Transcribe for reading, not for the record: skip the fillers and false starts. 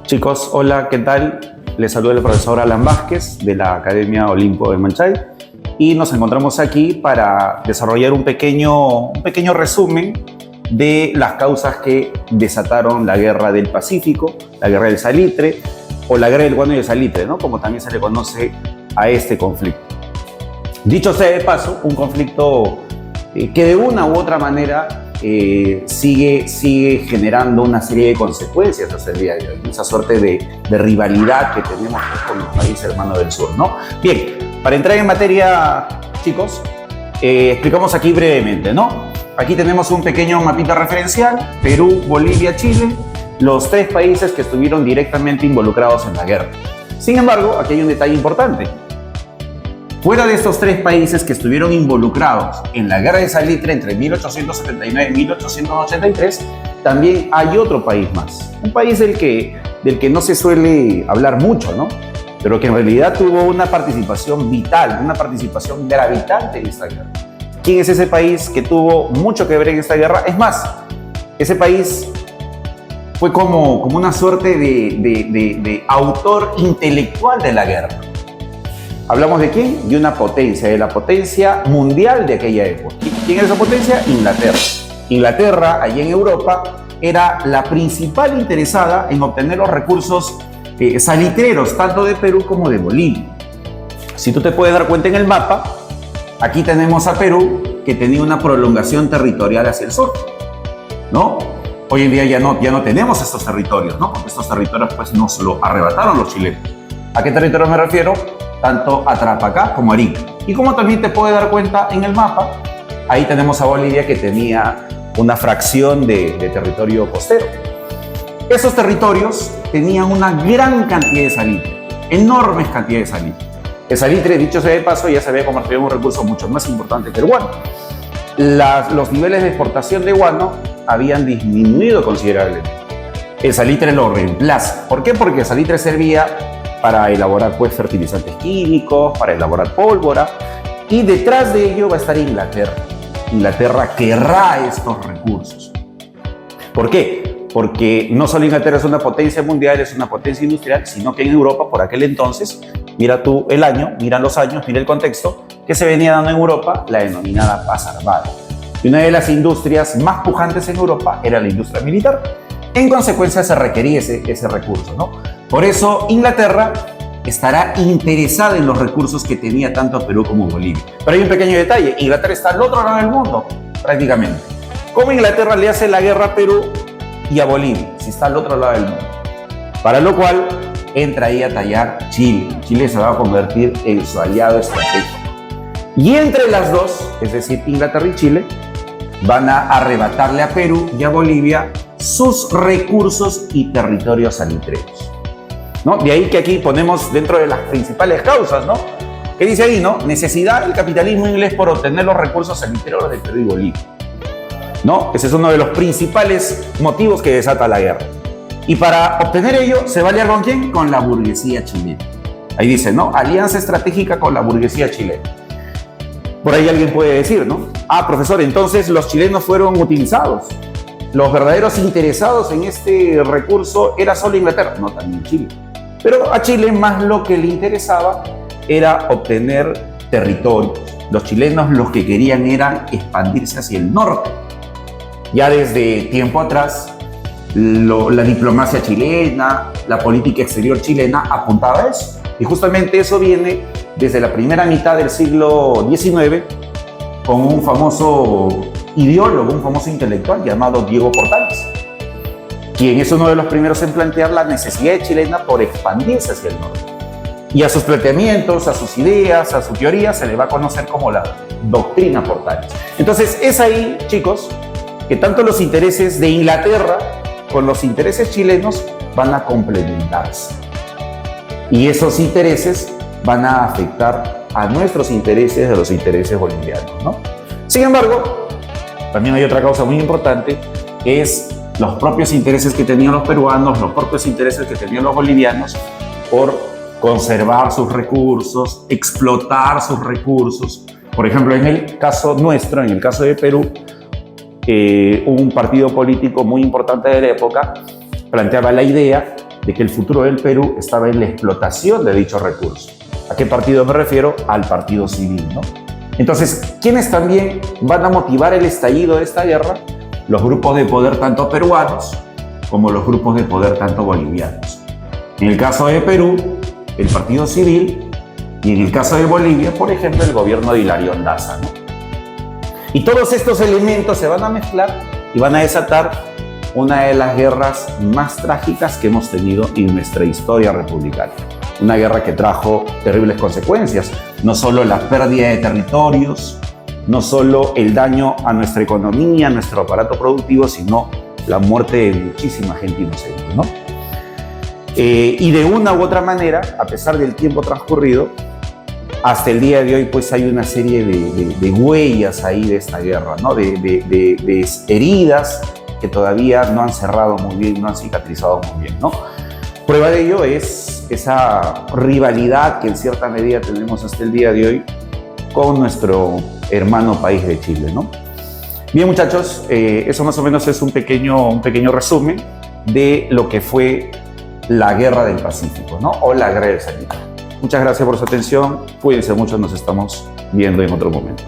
Chicos, hola, ¿qué tal? Les saluda el profesor Alan Vázquez de la Academia Olimpo de Manchay y nos encontramos aquí para desarrollar un pequeño resumen de las causas que desataron la Guerra del Pacífico, la Guerra del Salitre o la Guerra del Guano y el Salitre, ¿no? Como también se le conoce a este conflicto. Dicho sea de paso, un conflicto que de una u otra manera sigue generando una serie de consecuencias hasta el día de hoy, esa suerte de rivalidad que tenemos con los países hermanos del sur, ¿no? Bien, para entrar en materia, chicos, explicamos aquí brevemente, ¿no? Aquí tenemos un pequeño mapita referencial: Perú, Bolivia, Chile, los tres países que estuvieron directamente involucrados en la guerra. Sin embargo, aquí hay un detalle importante. Fuera de estos tres países que estuvieron involucrados en la Guerra de Salitre entre 1879 y 1883, también hay otro país más. Un país del que no se suele hablar mucho, ¿no? Pero que en realidad tuvo una participación vital, una participación gravitante en esta guerra. ¿Quién es ese país que tuvo mucho que ver en esta guerra? Es más, ese país fue como una suerte de autor intelectual de la guerra. ¿Hablamos de quién? De una potencia, de la potencia mundial de aquella época. ¿Quién era esa potencia? Inglaterra. Inglaterra, allí en Europa, era la principal interesada en obtener los recursos salitreros, tanto de Perú como de Bolivia. Si tú te puedes dar cuenta en el mapa, aquí tenemos a Perú, que tenía una prolongación territorial hacia el sur, ¿no? Hoy en día ya no tenemos estos territorios, ¿no? Porque estos territorios pues nos lo arrebataron los chilenos. ¿A qué territorio me refiero? Tanto a Tarapacá como a Arica. Y como también te puedes dar cuenta en el mapa, ahí tenemos a Bolivia, que tenía una fracción de territorio costero. Esos territorios tenían una gran cantidad de salitre, enormes cantidades de salitre. El salitre, dicho sea de paso, ya se había convertido en un recurso mucho más importante que el guano. Los niveles de exportación de guano habían disminuido considerablemente. El salitre lo reemplaza. ¿Por qué? Porque el salitre servía para elaborar pues fertilizantes químicos, para elaborar pólvora, y detrás de ello va a estar Inglaterra. Inglaterra querrá estos recursos. ¿Por qué? Porque no solo Inglaterra es una potencia mundial, es una potencia industrial, sino que en Europa, por aquel entonces, mira tú el año, mira los años, mira el contexto, que se venía dando en Europa la denominada paz armada. Y una de las industrias más pujantes en Europa era la industria militar. En consecuencia se requería ese recurso, ¿no? Por eso Inglaterra estará interesada en los recursos que tenía tanto Perú como Bolivia. Pero hay un pequeño detalle: Inglaterra está al otro lado del mundo, prácticamente. ¿Cómo Inglaterra le hace la guerra a Perú y a Bolivia, si está al otro lado del mundo? Para lo cual entra ahí a tallar Chile. Chile se va a convertir en su aliado estratégico. Y entre las dos, es decir, Inglaterra y Chile, van a arrebatarle a Perú y a Bolivia sus recursos y territorios salitreros, ¿no? De ahí que aquí ponemos dentro de las principales causas, ¿no? ¿Qué dice ahí, no? Necesidad del capitalismo inglés por obtener los recursos salitreros de Perú y Bolivia, ¿no? Ese es uno de los principales motivos que desata la guerra. Y para obtener ello, ¿se va a aliar con quién? Con la burguesía chilena. Ahí dice, ¿no? Alianza estratégica con la burguesía chilena. Por ahí alguien puede decir, ¿no? Ah, profesor, entonces los chilenos fueron utilizados. Los verdaderos interesados en este recurso era solo Inglaterra, no, también Chile. Pero a Chile más lo que le interesaba era obtener territorios. Los chilenos los que querían era expandirse hacia el norte. Ya desde tiempo atrás, la diplomacia chilena, la política exterior chilena apuntaba a eso. Y justamente eso viene desde la primera mitad del siglo XIX con un famoso ideólogo, un famoso intelectual llamado Diego Portales, quien es uno de los primeros en plantear la necesidad chilena por expandirse hacia el norte. Y a sus planteamientos, a sus ideas, a su teoría se le va a conocer como la doctrina Portales. Entonces es ahí, chicos, que tanto los intereses de Inglaterra con los intereses chilenos van a complementarse. Y esos intereses van a afectar a nuestros intereses, de los intereses bolivianos, ¿no? Sin embargo, también hay otra causa muy importante, que es los propios intereses que tenían los peruanos, los propios intereses que tenían los bolivianos por conservar sus recursos, explotar sus recursos. Por ejemplo, en el caso nuestro, en el caso de Perú, un partido político muy importante de la época planteaba la idea de que el futuro del Perú estaba en la explotación de dichos recursos. ¿A qué partido me refiero? Al Partido Civil, ¿no? Entonces, ¿quiénes también van a motivar el estallido de esta guerra? Los grupos de poder tanto peruanos como los grupos de poder tanto bolivianos. En el caso de Perú, el Partido Civil, y en el caso de Bolivia, por ejemplo, el gobierno de Hilario Daza, ¿no? Y todos estos elementos se van a mezclar y van a desatar una de las guerras más trágicas que hemos tenido en nuestra historia republicana. Una guerra que trajo terribles consecuencias, no solo la pérdida de territorios, no solo el daño a nuestra economía, a nuestro aparato productivo, sino la muerte de muchísima gente inocente, ¿no? Y de una u otra manera, a pesar del tiempo transcurrido, hasta el día de hoy pues hay una serie de huellas ahí de esta guerra, ¿no? De heridas que todavía no han cerrado muy bien, no han cicatrizado muy bien, ¿no? Prueba de ello es esa rivalidad que en cierta medida tenemos hasta el día de hoy con nuestro hermano país de Chile, ¿no? Bien, muchachos, eso más o menos es un pequeño resumen de lo que fue la Guerra del Pacífico, ¿no? O la Guerra del Salitre. Muchas gracias por su atención, cuídense mucho, nos estamos viendo en otro momento.